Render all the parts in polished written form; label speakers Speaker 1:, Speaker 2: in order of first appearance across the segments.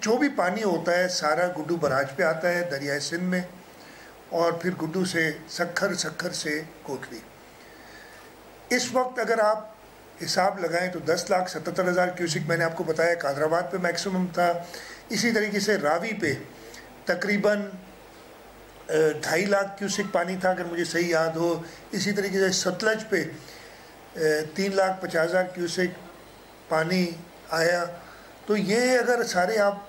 Speaker 1: जो भी पानी होता है सारा गुड्डू बराज पे आता है दरियाए सिंध में, और फिर गुड्डू से सक्खर, सक्खर से कोटली। इस वक्त अगर आप हिसाब लगाएं तो 10,77,000 क्यूसिक मैंने आपको बताया कादराबाद पे मैक्सिमम था। इसी तरीके से रावी पे तकरीबन 2.5 लाख क्यूसिक पानी था अगर मुझे सही याद हो। इसी तरीके से सतलज पे 3,50,000 क्यूसिक पानी आया। तो ये अगर सारे आप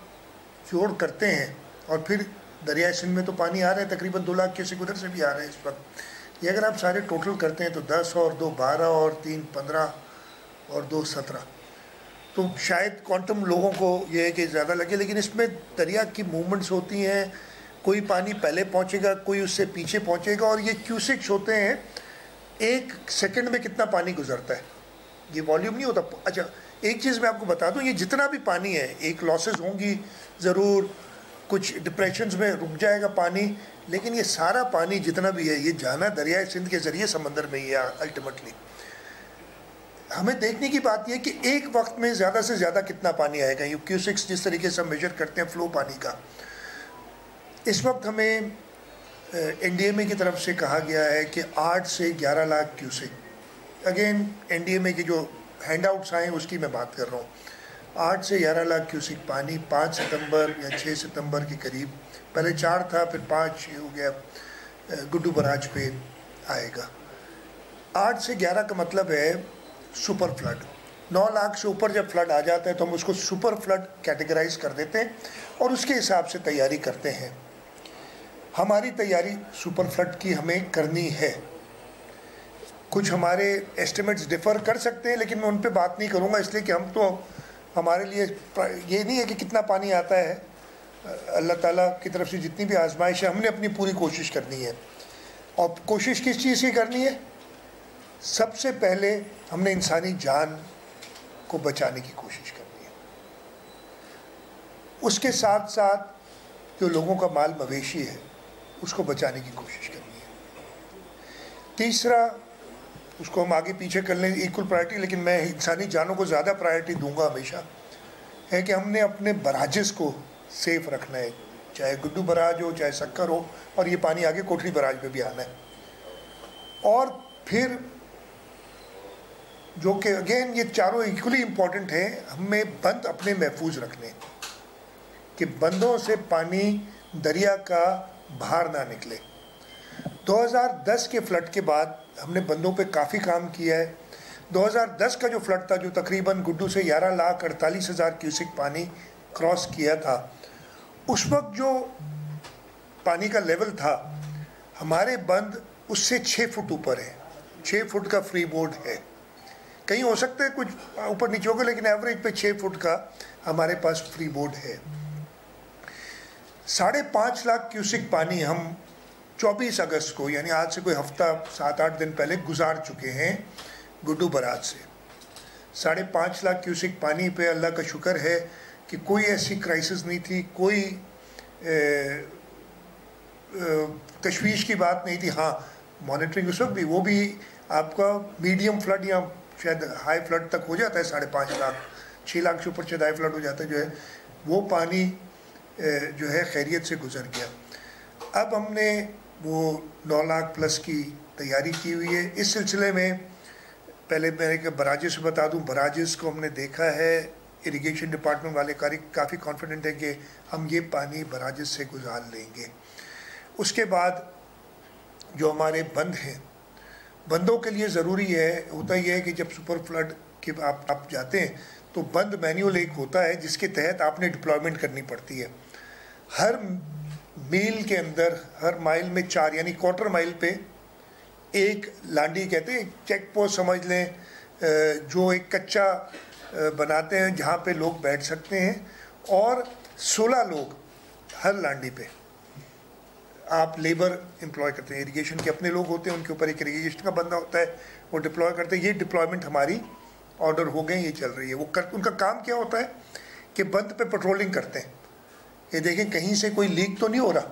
Speaker 1: जोड़ करते हैं, और फिर दरियाए सिंध में तो पानी आ रहा है तकरीबन 2 लाख क्यूसिक उधर से भी आ रहा है इस वक्त। ये अगर आप सारे टोटल करते हैं तो 10 और 2 12 और 3 15 और 2 17, तो शायद क्वांटम लोगों को ये है कि ज़्यादा लगे, लेकिन इसमें दरिया की मूवमेंट्स होती हैं। कोई पानी पहले पहुंचेगा, कोई उससे पीछे पहुंचेगा, और ये क्यूसिक्स होते हैं 1 सेकंड में कितना पानी गुजरता है, ये वॉल्यूम नहीं होता। अच्छा एक चीज़ मैं आपको बता दूं, ये जितना भी पानी है, एक लॉसेस होंगी ज़रूर, कुछ डिप्रेशंस में रुक जाएगा पानी, लेकिन ये सारा पानी जितना भी है ये जाना दरियाए सिंध के ज़रिए समंदर में ही है अल्टीमेटली। हमें देखने की बात यह कि एक वक्त में ज़्यादा से ज़्यादा कितना पानी आएगा। ये क्यूसिक्स जिस तरीके से हम मेजर करते हैं फ्लो पानी का, इस वक्त हमें एनडीएमए की तरफ से कहा गया है कि 8 से 11 लाख क्यूसिक। अगेन एनडीएमए की जो हैंडआउट्स आए उसकी मैं बात कर रहा हूँ। 8 से 11 लाख क्यूसिक पानी 5 सितंबर या 6 सितंबर के करीब, पहले 4 था फिर 5 हो गया, गुड्डू बराज पे आएगा। 8 से 11 का मतलब है सुपर फ्लड। 9 लाख से ऊपर जब फ्लड आ जाता है तो हम उसको सुपर फ्लड कैटेगराइज कर देते हैं और उसके हिसाब से तैयारी करते हैं। हमारी तैयारी सुपर फ्लड की हमें करनी है। कुछ हमारे एस्टिमेट्स डिफ़र कर सकते हैं, लेकिन मैं उन पे बात नहीं करूँगा, इसलिए कि हम तो हमारे लिए ये नहीं है कि कितना पानी आता है। अल्लाह ताला की तरफ से जितनी भी आजमाइश है हमने अपनी पूरी कोशिश करनी है। और कोशिश किस चीज़ की करनी है? सबसे पहले हमने इंसानी जान को बचाने की कोशिश करनी है, उसके साथ साथ जो लोगों का माल मवेशी है उसको बचाने की कोशिश करनी है। तीसरा, उसको हम आगे पीछे कर लें इक्वल प्रायोरिटी, लेकिन मैं इंसानी जानों को ज़्यादा प्रायोरिटी दूंगा हमेशा, है कि हमने अपने बराजेस को सेफ रखना है, चाहे गुड्डू बराज हो चाहे सक्खर हो, और ये पानी आगे कोटली बराज पे भी आना है। और फिर जो कि अगेन ये चारों इक्वली इम्पॉर्टेंट हैं, हमें बंद अपने महफूज रखने, कि बंदों से पानी दरिया का बाहर ना निकले। 2010 के फ्लड के बाद हमने बंदों पे काफ़ी काम किया है। 2010 का जो फ्लड था, जो तकरीबन गुड्डू से 11,48,000 क्यूसिक पानी क्रॉस किया था, उस वक्त जो पानी का लेवल था हमारे बंद उससे 6 फुट ऊपर है। 6 फुट का फ्री बोर्ड है, कहीं हो सकता है कुछ ऊपर नीचे होगा, लेकिन एवरेज पे 6 फुट का हमारे पास फ्री बोर्ड है। 5.5 लाख क्यूसिक पानी हम 24 अगस्त को, यानी आज से कोई हफ्ता 7-8 दिन पहले गुजार चुके हैं गुड्डू बराज से। 5.5 लाख क्यूसिक पानी पे अल्लाह का शुक्र है कि कोई ऐसी क्राइसिस नहीं थी, कोई तशवीश की बात नहीं थी। हाँ, मॉनिटरिंग उस वक्त भी, वो भी आपका मीडियम फ्लड या शायद हाई फ्लड तक हो जाता है 5.5 लाख, 6 लाख से ऊपर शायद हाई फ्लड हो जाता है, जो है वो पानी जो है खैरियत से गुजर गया। अब हमने वो 9 लाख प्लस की तैयारी की हुई है। इस सिलसिले में पहले मैंने बराजेस बता दूं, बराजेस को हमने देखा है, इरिगेशन डिपार्टमेंट वाले काफ़ी कॉन्फिडेंट है कि हम ये पानी बराजेस से गुजार लेंगे। उसके बाद जो हमारे बंद हैं, बंदों के लिए ज़रूरी होता यह है कि जब सुपर फ्लड के आप जाते हैं तो बंद मैनुअल एक होता है जिसके तहत आपने डिप्लॉयमेंट करनी पड़ती है। हर मील के अंदर, हर माइल में 4 यानी क्वार्टर माइल पे एक लांडी कहते हैं, चेक पोस्ट समझ लें, जो एक कच्चा बनाते हैं जहाँ पे लोग बैठ सकते हैं, और 16 लोग हर लांडी पे आप लेबर एम्प्लॉय करते हैं। इरिगेशन के अपने लोग होते हैं, उनके ऊपर एक इरिगेशन का बंदा होता है, वो डिप्लॉय करते हैं। ये डिप्लॉयमेंट हमारी ऑर्डर हो गए, ये चल रही है। उनका काम क्या होता है कि बंद पे पेट्रोलिंग करते हैं, ये देखें कहीं से कोई लीक तो नहीं हो रहा,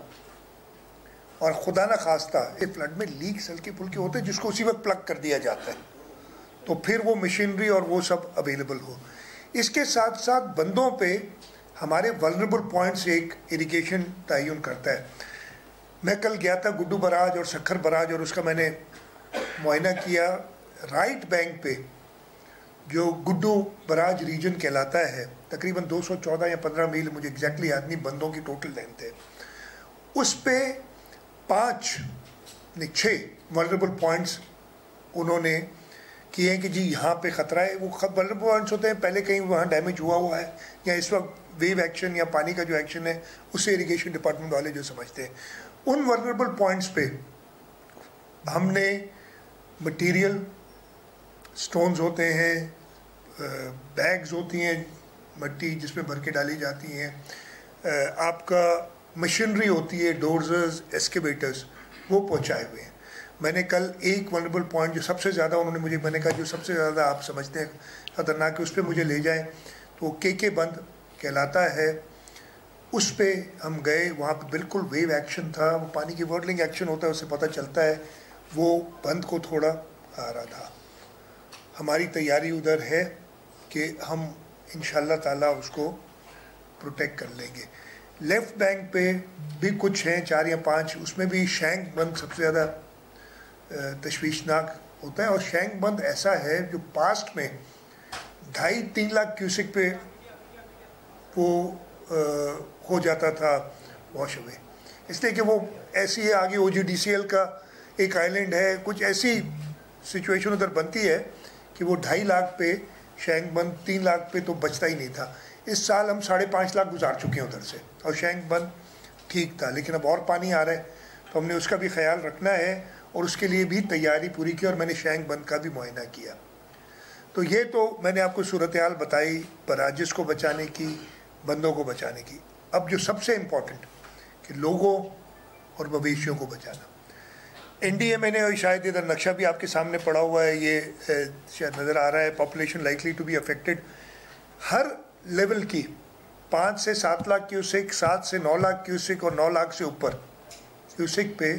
Speaker 1: और खुदा ना खास्ता ये फ्लड में लीक हल्के फुल्के होते हैं जिसको उसी वक्त प्लग कर दिया जाता है, तो फिर वो मशीनरी और वो सब अवेलेबल हो। इसके साथ साथ बंदों पे हमारे वल्नरेबल पॉइंट से एक इरिगेशन तयन करता है। मैं कल गया था गुड्डू बराज और सखर बराज और उसका मैंने मुआयना किया। राइट बैंक पे जो गुड्डू बराज रीजन कहलाता है, तकरीबन 214 या 15 मील, मुझे एग्जैक्टली याद नहीं, बंदों की टोटल लेंथ है। उस पे 6 वल्नरेबल पॉइंट्स उन्होंने किए हैं कि जी यहाँ पे ख़तरा है। वो वल्नरेबल पॉइंट्स होते हैं, पहले कहीं वहाँ डैमेज हुआ है या इस वक्त वेव एक्शन या पानी का जो एक्शन है उससे इरिगेशन डिपार्टमेंट वाले जो समझते हैं, उन वल्नरेबल पॉइंट्स पे हमने मटेरियल, स्टोन्स होते हैं, बैग्स होती हैं मट्टी जिसमें भर के डाली जाती हैं, आपका मशीनरी होती है, डोजर्स, एस्केवेटर्स, वो पहुंचाए हुए हैं। मैंने कल एक वल्नरेबल पॉइंट जो सबसे ज़्यादा उन्होंने मुझे, मैंने कहा जो सबसे ज़्यादा आप समझते हैं ख़तरनाक है उस पर मुझे ले जाएं, तो के बंद कहलाता है। उस पे हम गए, वहाँ पे बिल्कुल वेव एक्शन था, वो पानी की वर्डलिंग एक्शन होता है, उससे पता चलता है वो बंद को थोड़ा आ रहा था। हमारी तैयारी उधर है कि हम इंशाल्लाह ताला उसको प्रोटेक्ट कर लेंगे। लेफ़्ट बैंक पे भी कुछ हैं, 4 या 5, उसमें भी शैंक बंद सबसे ज़्यादा तशवीशनाक होता है। और शैंक बंद ऐसा है जो पास्ट में 2.5-3 लाख क्यूसिक पे वो हो जाता था वॉश अवे, इसलिए कि वो ऐसी है, आगे OGDCL का एक आइलैंड है, कुछ ऐसी सिचुएशन उधर बनती है कि वो 2.5 लाख पे शैंक बंद, 3 लाख पे तो बचता ही नहीं था। इस साल हम 5.5 लाख गुजार चुके हैं उधर से, और शैंक बंद ठीक था, लेकिन अब और पानी आ रहा है तो हमने उसका भी ख्याल रखना है और उसके लिए भी तैयारी पूरी की, और मैंने शैंक बंद का भी मुआयना किया। तो ये तो मैंने आपको सूरत हाल बताई बराजिस को बचाने की, बंदों को बचाने की। अब जो सबसे इम्पोर्टेंट कि लोगों और मवेशियों को बचाना, NDMA ने, शायद इधर नक्शा भी आपके सामने पड़ा हुआ है, ये शायद नज़र आ रहा है, population likely to be affected, हर लेवल की 5 से 7 लाख क्यूसिक, 7 से 9 लाख क्यूसिक और 9 लाख से ऊपर क्यूसिक पे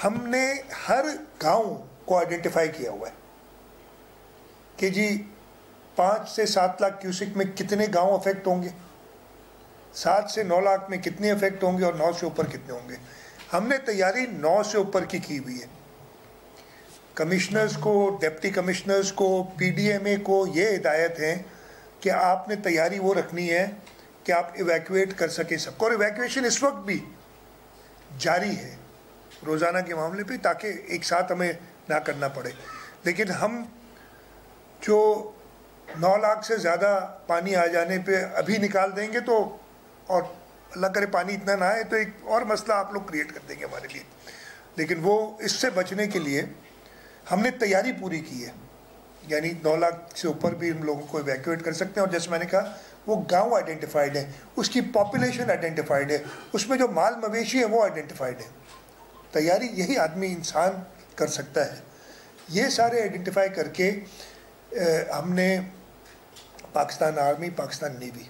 Speaker 1: हमने हर गांव को आइडेंटिफाई किया हुआ है कि जी 5 से 7 लाख क्यूसिक में कितने गांव अफेक्ट होंगे, 7 से 9 लाख में कितने अफेक्ट होंगे और 9 से ऊपर कितने होंगे। हमने तैयारी 9 से ऊपर की हुई है। कमिश्नर्स को, डिप्टी कमिश्नर्स को, PDMA को ये हिदायत है कि आपने तैयारी वो रखनी है कि आप इवैक्यूएट कर सकें सबको, और इवैक्यूएशन इस वक्त भी जारी है रोज़ाना के मामले पे, ताकि एक साथ हमें ना करना पड़े। लेकिन हम जो 9 लाख से ज़्यादा पानी आ जाने पे अभी निकाल देंगे तो, और अल्लाह करे पानी इतना ना आए तो एक और मसला आप लोग क्रिएट कर देंगे हमारे लिए। लेकिन वो इससे बचने के लिए हमने तैयारी पूरी की है, यानी 9 लाख से ऊपर भी हम लोगों को इवैक्यूएट कर सकते हैं। और जैसे मैंने कहा, वो गांव आइडेंटिफाइड है, उसकी पॉपुलेशन आइडेंटिफाइड है, उसमें जो माल मवेशी है वो आइडेंटिफाइड है। तैयारी यही आदमी, इंसान कर सकता है। ये सारे आइडेंटिफाई करके हमने पाकिस्तान आर्मी, पाकिस्तान नेवी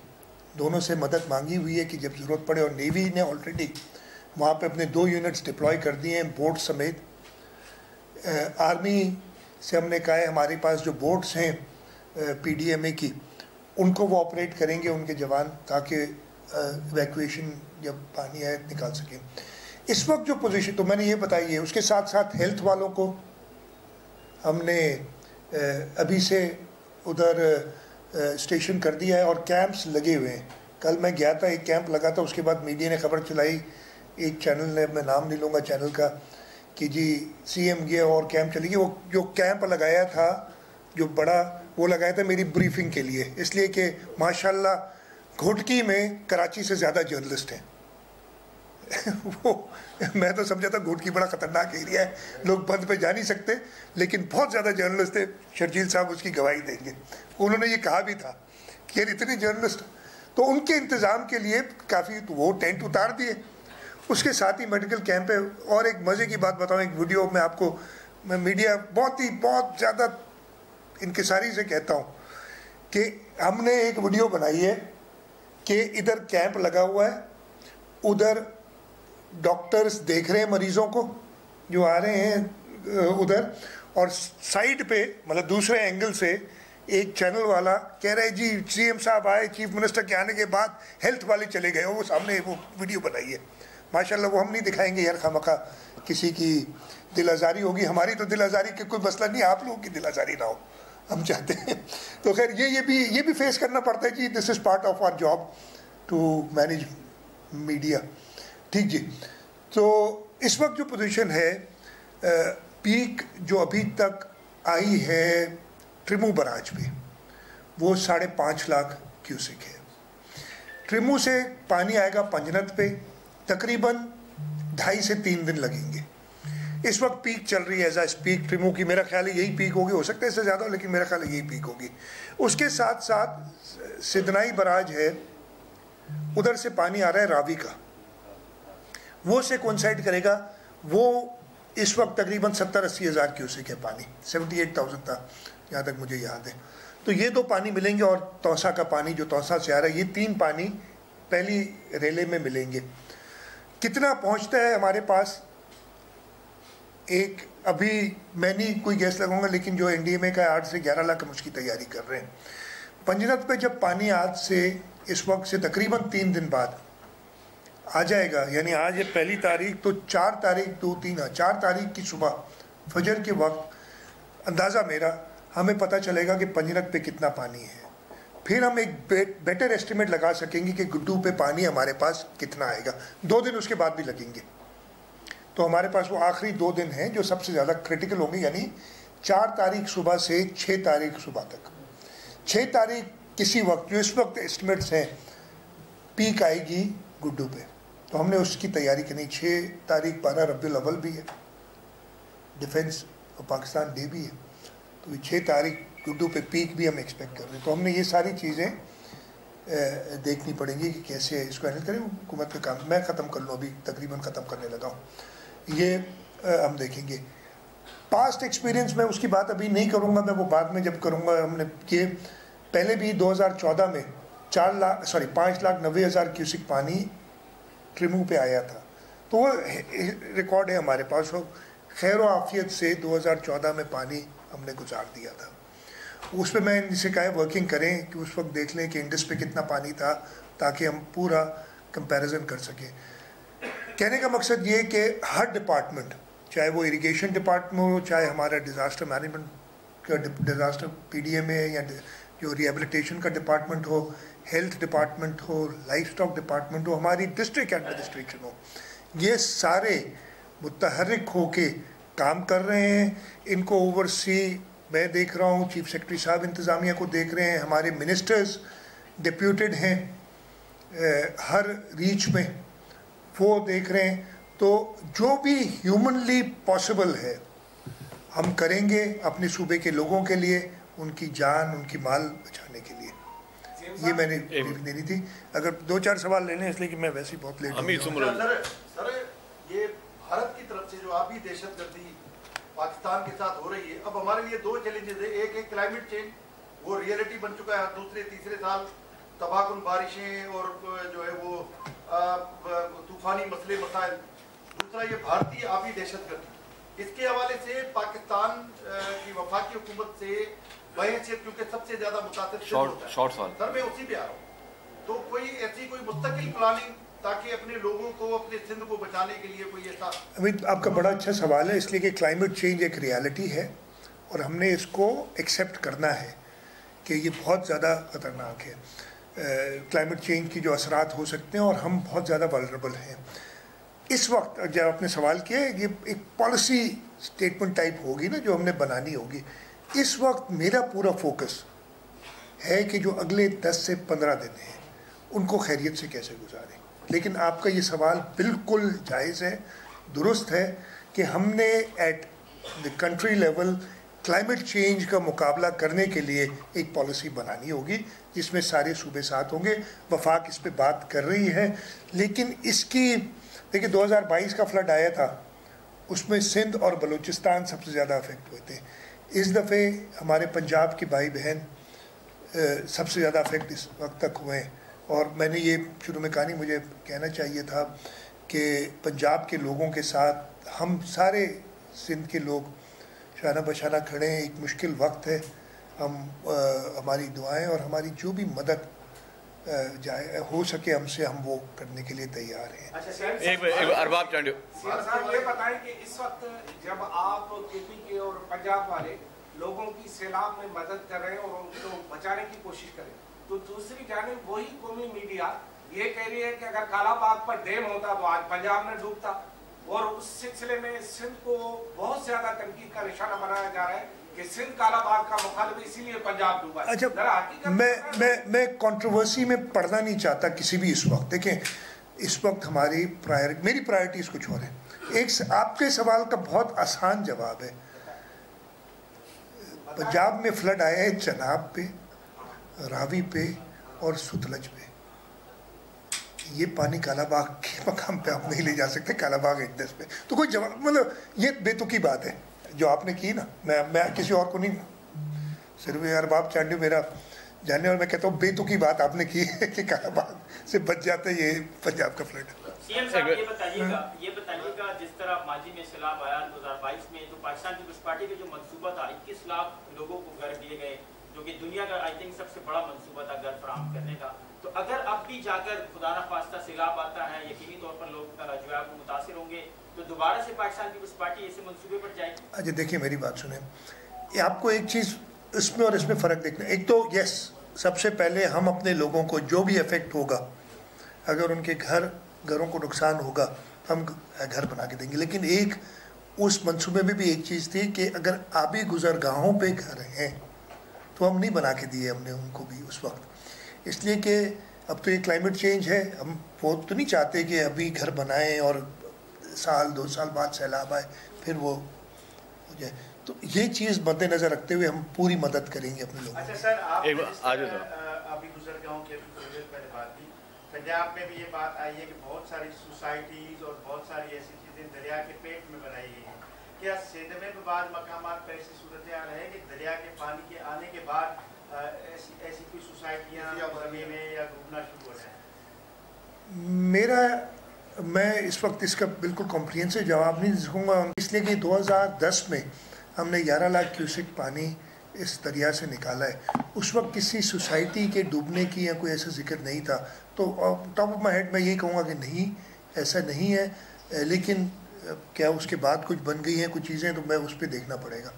Speaker 1: दोनों से मदद मांगी हुई है कि जब ज़रूरत पड़े, और नेवी ने ऑलरेडी वहाँ पे अपने 2 यूनिट्स डिप्लॉय कर दिए हैं बोट समेत। आर्मी से हमने कहा है हमारे पास जो बोट्स हैं PDMA की, उनको वो ऑपरेट करेंगे उनके जवान, ताकि इवैक्यूएशन जब पानी आए निकाल सकें। इस वक्त जो पोजीशन तो मैंने ये बताई है, उसके साथ साथ हेल्थ वालों को हमने अभी से उधर स्टेशन कर दिया है और कैंप्स लगे हुए हैं। कल मैं गया था, एक कैंप लगा था, उसके बाद मीडिया ने खबर चलाई, एक चैनल ने, मैं नाम नहीं लूँगा चैनल का, कि जी CM गया और कैंप चली गई। वो जो कैंप लगाया था, जो बड़ा, वो लगाया था मेरी ब्रीफिंग के लिए, इसलिए कि माशाल्लाह घुटकी में कराची से ज़्यादा जर्नलिस्ट हैं। वो मैं तो समझा था घुटकी बड़ा ख़तरनाक एरिया है, लोग बंद पे जा नहीं सकते, लेकिन बहुत ज़्यादा जर्नलिस्ट थे। शर्जील साहब उसकी गवाही देंगे। उन्होंने ये कहा भी था कि यार इतने जर्नलिस्ट, तो उनके इंतज़ाम के लिए काफ़ी तो वो टेंट उतार दिए। उसके साथ ही मेडिकल कैंप है। और एक मज़े की बात बताऊँ, एक वीडियो में आपको, मैं मीडिया बहुत ज़्यादा इनकिसारी से कहता हूँ कि हमने एक वीडियो बनाई है कि इधर कैंप लगा हुआ है, उधर डॉक्टर्स देख रहे हैं मरीज़ों को जो आ रहे हैं उधर, और साइड पे मतलब दूसरे एंगल से एक चैनल वाला कह रहे जी सीएम साहब आए, चीफ मिनिस्टर के आने के बाद हेल्थ वाले चले गए, वो सामने वो वीडियो बनाई है। माशाल्लाह वो हम नहीं दिखाएंगे यार, खामखा किसी की दिल आज़ारी होगी। हमारी तो दिल आज़ारी का कोई मसला नहीं, आप लोगों की दिल आज़ारी ना हो, हम चाहते हैं। तो खैर ये भी फेस करना पड़ता है जी, this is part of our job to manage media. ठीक जी। तो इस वक्त जो पोजीशन है, पीक जो अभी तक आई है ट्रिमू बराज पे, वो 5.5 लाख क्यूसिक है। ट्रिमू से पानी आएगा पंजनत पे, तकरीबन 2.5 से 3 दिन लगेंगे। इस वक्त पीक चल रही है एज आ स्पीक ट्रिमू की, मेरा ख्याल है यही पीक होगी, हो सकता है इससे ज़्यादा हो, लेकिन मेरा ख्याल है यही पीक होगी। उसके साथ साथ सिदनाई बराज है, उधर से पानी आ रहा है रावी का, वो से कोइंसाइड करेगा। वो इस वक्त तकरीबन 70-80 हज़ार क्यूसिक है पानी, 78,000 था जहाँ तक मुझे याद है। तो ये 2 पानी मिलेंगे, और तौसा का पानी जो तौसा से आ रहा है, ये 3 पानी पहली रेले में मिलेंगे। कितना पहुँचता है हमारे पास, एक अभी मैं नहीं कोई गैस लगाऊंगा, लेकिन जो एनडीएमए का 8 से 11 लाख हम उसकी तैयारी कर रहे हैं। पंजनत पे जब पानी आज से इस वक्त से तकरीबन 3 दिन बाद आ जाएगा, यानी आज है 1 तारीख, तो 4 तारीख 4 तारीख की सुबह फजर के वक्त अंदाज़ा मेरा हमें पता चलेगा कि पंजनत पे कितना पानी है। फिर हम एक बेटर एस्टिमेट लगा सकेंगे कि गुड्डू पे पानी हमारे पास कितना आएगा। 2 दिन उसके बाद भी लगेंगे, तो हमारे पास वो आखिरी 2 दिन हैं जो सबसे ज़्यादा क्रिटिकल होंगे, यानी 4 तारीख सुबह से 6 तारीख सुबह तक। 6 तारीख किसी वक्त, जो इस वक्त एस्टिमेट्स हैं, पीक आएगी गुड्डू पे, तो हमने उसकी तैयारी करनी। 6 तारीख 12 रबीउल अव्वल भी है, डिफेंस और पाकिस्तान डे भी है, तो 6 तारीख गुड्डू पे पीक भी हम एक्सपेक्ट कर रहे हैं। तो हमने ये सारी चीज़ें देखनी पड़ेंगी कि कैसे इसको हैंडल करें। हुकूमत का काम मैं ख़त्म कर लूँ, अभी तकरीबन ख़त्म करने लगा हूँ, ये हम देखेंगे। पास्ट एक्सपीरियंस में उसकी बात अभी नहीं करूँगा, मैं वो बाद में जब करूँगा। हमने ये पहले भी 2014 में 5,90,000 क्यूसिक पानी ट्रिमू पे आया था, तो वो रिकॉर्ड है हमारे पास। वो खैर आफियत से 2014 में पानी हमने गुजार दिया था। उस पर मैं इनसे कहा वर्किंग करें कि उस वक्त देख लें कि इंडस पे कितना पानी था, ताकि हम पूरा कंपैरिजन कर सकें। कहने का मकसद ये कि हर डिपार्टमेंट, चाहे वो इरिगेशन डिपार्टमेंट हो, चाहे हमारा डिज़ास्टर मैनेजमेंट का डिज़ास्टर PDMA है, या जो रिहेबिलिटेशन का डिपार्टमेंट हो, हेल्थ डिपार्टमेंट हो, लाइफ स्टॉक डिपार्टमेंट हो, हमारी डिस्ट्रिक्ट एडमिनिस्ट्रेशन हो, ये सारे मुतहर्रिक होके काम कर रहे हैं। इनको ओवरसी मैं देख रहा हूँ, चीफ सेक्रेटरी साहब इंतज़ामिया को देख रहे हैं, हमारे मिनिस्टर्स डिप्यूटेड हैं हर रीच में, वो देख रहे हैं। तो जो भी ह्यूमनली पॉसिबल है हम करेंगे अपने सूबे के लोगों के लिए, उनकी जान, उनकी माल बचाने के लिए। ये मैंने देनी थी। अगर 2-4 सवाल लेने, इसलिए कि मैं वैसे ही बहुत लेट हूँ।
Speaker 2: सर ये भारत की तरफ से जो अभी दहशतगर्दी पाकिस्तान के साथ हो रही है, अब हमारे लिए 2 चैलेंजेस है। एक है क्लाइमेट चेंज, वो रियलिटी बन चुका है, दूसरे तीसरे साल तबाहकुन बारिशें और जो है वो तूफानी मसले मसाइल। दूसरा ये भारतीय आबी दहशतगर्दी, इसके हवाले से पाकिस्तान की वफाकी हुकूमत से बहैसियत, क्योंकि सबसे ज्यादा मुतासिर सर मैं उसी पे आ रहा हूँ, तो कोई ऐसी कोई मुस्तकिल प्लानिंग ताकि अपने लोगों को, अपने सिंध को बचाने के लिए कोई ऐसा।
Speaker 1: अभी आपका बड़ा अच्छा सवाल है, इसलिए कि क्लाइमेट चेंज एक रियलिटी है और हमने इसको एक्सेप्ट करना है कि ये बहुत ज़्यादा ख़तरनाक है। क्लाइमेट चेंज की जो असरात हो सकते हैं, और हम बहुत ज़्यादा वल्नरेबल हैं इस वक्त। जब आपने सवाल किया, ये एक पॉलिसी स्टेटमेंट टाइप होगी ना, जो हमने बनानी होगी। इस वक्त मेरा पूरा फोकस है कि जो अगले 10 से 15 दिन हैं उनको खैरियत से कैसे गुजारें। लेकिन आपका ये सवाल बिल्कुल जायज़ है, दुरुस्त है कि हमने at the country level climate change का मुकाबला करने के लिए एक पॉलिसी बनानी होगी, जिसमें सारे सूबे साथ होंगे। वफाक इस पे बात कर रही है, लेकिन इसकी देखिए 2022 का फ्लड आया था, उसमें सिंध और बलूचिस्तान सबसे ज़्यादा अफेक्ट हुए थे। इस दफ़े हमारे पंजाब के भाई बहन सबसे ज़्यादा अफेक्ट इस वक्त तक हुए हैं। और मैंने ये शुरू में कहा नहीं, मुझे कहना चाहिए था कि पंजाब के लोगों के साथ हम सारे सिंध के लोग शाना बशाना खड़े हैं। एक मुश्किल वक्त है, हमारी दुआएं और हमारी जो भी मदद जाए हो सके हमसे, हम वो करने के लिए तैयार हैं।
Speaker 3: अच्छा
Speaker 4: एक अरबाब चांडियो
Speaker 3: साहब, ये बताएं कि इस वक्त जब आप केपी के और पंजाब वाले लोगों की सैलाब में मदद कर रहे हैं और उनको बचाने की कोशिश करें, तो दूसरी जानिब वही कौमी मीडिया ये कह रही है कि अगर कालाबाग पर डैम होता तो आज पंजाब में डूबता, और उस सिलसिले में सिंध को बहुत ज्यादा तनकीद का निशाना बनाया जा रहा है कि सिंध कालाबाग का मुखालिफ इसीलिए पंजाब डूबा।
Speaker 1: अच्छा, मैं कंट्रोवर्सी में पढ़ना नहीं चाहता किसी भी इस वक्त। देखें, इस वक्त मेरी प्रायोरिटीज कुछ और है। एक आपके सवाल का बहुत आसान जवाब है, पंजाब में फ्लड आया है चनाब पे, रावी पे और सुतलज पे। ये पानी कालाबाग के मकाम पे आप नहीं ले जा सकते, कालाबाग इंडेक्स पे। तो कोई जवाब, मतलब ये बेतुकी बात है जो आपने की ना। मैं किसी और को नहीं, सिर्फ अरबाब चांडियो मेरा जानने और मैं कहता हूँ बेतुकी बात आपने की है कि कालाबाग से बच जाता है ये पंजाब का फ्लड।
Speaker 5: सीएम साहब, ये बताइएगा जिस तरह माजी में सैलाब आया 2022 में, तो पाकिस्तान पीपल्स पार्टी का जो मंसूबा था 21 लाख लोगों को घर दिए गए, जो कि दुनिया का आई थिंक सबसे बड़ा मंसूबा था घर फराहम करने का। तो अगर अब भी जाकर खुदा न खास्ता सैलाब आता है, यकीनी तौर पर लोग जो है आपको मुतासिर होंगे, तो दोबारा से पाकिस्तान पीपल्स पार्टी ऐसे मंसूबे पर जाएगी?
Speaker 1: अच्छा देखिए, मेरी बात सुने, आपको एक चीज़ इसमें और इसमें फ़र्क देखना। एक तो यस, सबसे पहले हम अपने लोगों को जो भी इफेक्ट होगा, अगर उनके घरों को नुकसान होगा, हम घर बना के देंगे। लेकिन एक उस मंसूबे में भी एक चीज़ थी कि अगर आबी गुजरगाहों पे घर हैं तो हम नहीं बना के दिए हमने उनको भी उस वक्त, इसलिए कि अब तो ये क्लाइमेट चेंज है, हम वो तो नहीं चाहते कि अभी घर बनाएं और साल 2 साल बाद सैलाब आए फिर वो हो जाए। तो ये चीज़ मद्देनज़र रखते हुए हम पूरी मदद करेंगे अपने लोगों की।
Speaker 6: अच्छा सर, आप अभी गुजरगाहों के पहले बात की, पंजाब में भी ये बात आई है कि बहुत सारी सोसाइटीज़ और बहुत सारी ऐसी चीज़ें दरिया के पेट में बनाई गई हैं। क्या सिंध में भी बाद मकामात पर ऐसी सूरत हाल है कि दरिया के पानी के आने के बाद ऐसी कोई सोसाइटियाँ ज़मीन में या डूबना शुरू हो जाए?
Speaker 1: मैं इस वक्त इसका बिल्कुल कॉम्प्रिहेंसिव जवाब नहीं दे सकूँगा, इसलिए कि 2010 में हमने 11 लाख क्यूसेक पानी इस दरिया से निकाला है। उस वक्त किसी सोसाइटी के डूबने की या कोई ऐसा जिक्र नहीं था। तो टॉप ऑफ माई हेड मैं ये कहूँगा कि नहीं, ऐसा नहीं है। लेकिन क्या उसके बाद कुछ बन गई हैं कुछ चीज़ें, तो मैं उस पर देखना पड़ेगा।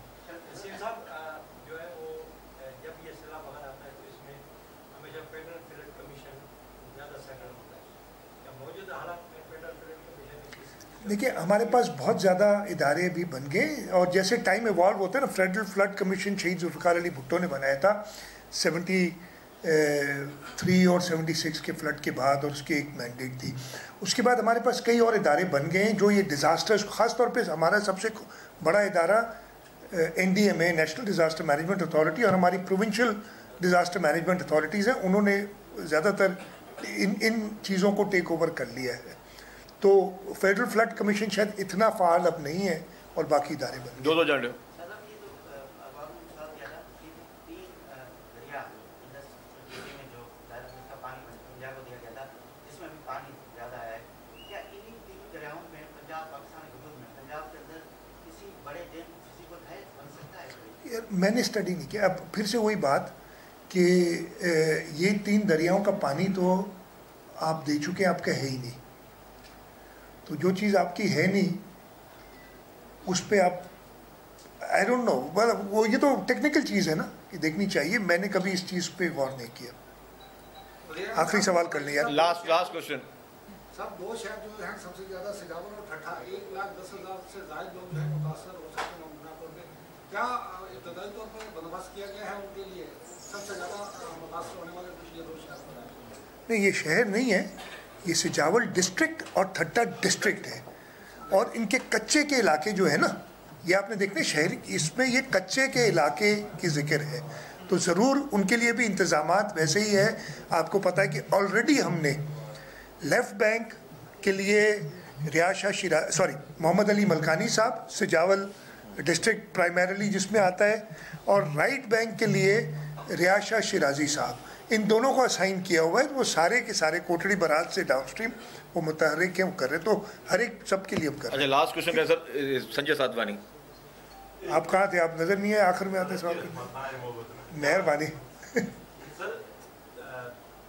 Speaker 1: देखिए, हमारे पास बहुत ज़्यादा इदारे भी बन गए और जैसे टाइम इवॉल्व होता है ना, फेडरल फ्लड कमीशन शहीद जुल्फ़िकार अली भुट्टो ने बनाया था 73 और 76 के फ्लड के बाद, और उसकी एक मैंडेट थी। उसके बाद हमारे पास कई और इदारे बन गए हैं जो ये डिज़ास्टर्स, ख़ास तौर पे हमारा सबसे बड़ा इदारा NDMA, national disaster management authority, और हमारी प्रोविंशियल डिज़ास्टर मैनेजमेंट अथॉरिटीज़ हैं, उन्होंने ज़्यादातर इन चीज़ों को टेक ओवर कर लिया है। तो फेडरल फ्लड कमीशन शायद इतना फ़ाल अब नहीं है और बाकी इदारे बन
Speaker 4: दो जाने।
Speaker 1: मैंने स्टडी नहीं किया। अब फिर से वही बात कि ये 3 दरियाओं का पानी तो आप दे चुके हैं, आपका है ही नहीं। तो जो चीज़ आपकी है नहीं उस पर आप, आई डोंट नो, मतलब वो ये तो टेक्निकल चीज़ है ना कि देखनी चाहिए। मैंने कभी इस चीज़ पे गौर नहीं किया। आखिरी सवाल कर लिया,
Speaker 4: लास्ट क्वेश्चन।
Speaker 7: सब 2 शहर जो हैं सबसे ज़्यादा सिजावर और ठट्ठा, 1,10,000 से ज़्यादा लोग जो है मुतासर हो सकते हैं मुजफ्फरपुर में। क्या इब्तदाई तौर पर बंदोबस्त किया गया है उनके लिए? सबसे ज़्यादा मुतासर होने वाले ये 2 शहर पर
Speaker 1: नहीं, ये शहर नहीं है, ये सिजावल डिस्ट्रिक्ट और ठट्टा डिस्ट्रिक्ट है। और इनके कच्चे के इलाके जो है ना, ये आपने देखने शहर, इसमें ये कच्चे के इलाके की जिक्र है, तो ज़रूर उनके लिए भी इंतज़ामात वैसे ही है। आपको पता है कि ऑलरेडी हमने लेफ़्ट बैंक के लिए मोहम्मद अली मलकानी साहब, सिजावल डिस्ट्रिक्ट प्राइमरीली जिसमें आता है, और राइट बैंक के लिए रियाज शाह शिराजी साहब, इन दोनों को असाइन किया हुआ है। वो सारे के सारे कोटड़ी बराज से डाउनस्ट्रीम वो मुतहर्रिक हैं, कर रहे, तो हर एक सब के लिए हम कर रहे हैं।
Speaker 4: अच्छा, लास्ट क्वेश्चन है सर, संजय साधवानी।
Speaker 1: आप कहाँ थे? आप नज़र नहीं है, आखिर में आते सवाल करने। मेहरबानी।
Speaker 8: सर,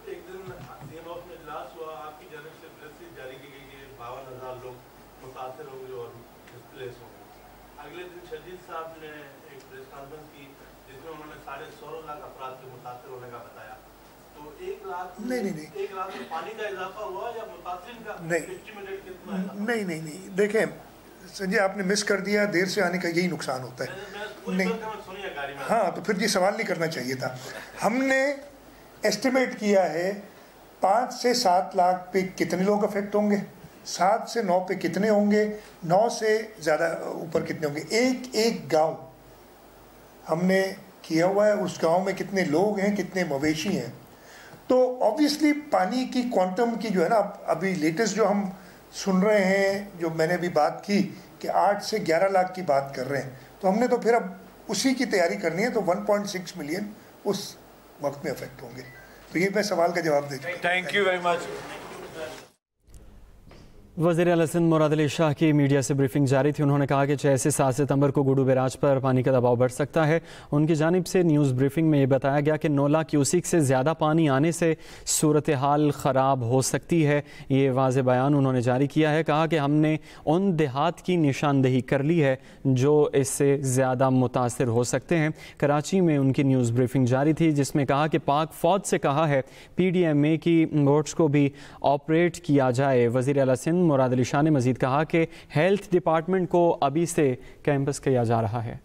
Speaker 8: एक दिन सीएम हाउस में इजलास हुआ, आपकी जानिब से प्रेस जारी की गई कि 52,000 लोग मुतासर होंगे और डिस्प्लेस होंगे। अगले दिन शजीद साहब ने एक प्रेस कॉन्फ्रेंस की जिसमें उन्होंने 16.5 लाख अफराद के मुतासर होने का बताया। तो 1 लाख
Speaker 1: नहीं
Speaker 8: 1 लाख में पानी का इजाफा हुआ या मुतासरीन का एस्टिमेटेड कितना है?
Speaker 1: नहीं, देखें संजय, आपने मिस कर दिया, देर से आने का यही नुकसान होता है। नहीं, हाँ, तो फिर ये सवाल नहीं करना चाहिए था। हमने एस्टिमेट किया है 5 से 7 लाख पे कितने लोग अफेक्ट होंगे, 7 से 9 पे कितने होंगे, 9 से ज़्यादा ऊपर कितने होंगे। एक गांव हमने किया हुआ है, उस गांव में कितने लोग हैं, कितने मवेशी हैं। तो ऑब्वियसली पानी की क्वांटम की जो है ना, अभी लेटेस्ट जो हम सुन रहे हैं, जो मैंने अभी बात की कि 8 से 11 लाख की बात कर रहे हैं, तो हमने तो फिर अब उसी की तैयारी करनी है। तो 1.6 मिलियन उस वक्त में अफेक्ट होंगे। तो ये मैं सवाल का जवाब दे चुका।
Speaker 4: Thank you very much.
Speaker 9: वज़ीर आला सिंध मुराद अली शाह की मीडिया से ब्रीफिंग जारी थी। उन्होंने कहा कि 6 से 7 सितंबर को गुडू बैराज पर पानी का दबाव बढ़ सकता है। उनकी जानिब से न्यूज़ ब्रीफिंग में ये बताया गया कि 9 लाख क्यूसिक से ज़्यादा पानी आने से सूरत हाल ख़राब हो सकती है। ये वाज़ेह बयान उन्होंने जारी किया है। कहा कि हमने उन देहात की निशानदेही कर ली है जो इससे ज़्यादा मुतासर हो सकते हैं। कराची में उनकी न्यूज़ ब्रीफिंग जारी थी जिसमें कहा कि पाक फ़ौज से कहा है PDMA की बोट्स को भी ऑपरेट किया जाए। वज़ीर आला सिंध मुराद अली शाह ने मज़ीद कहा कि हेल्थ डिपार्टमेंट को अभी से कैंपस किया जा रहा है।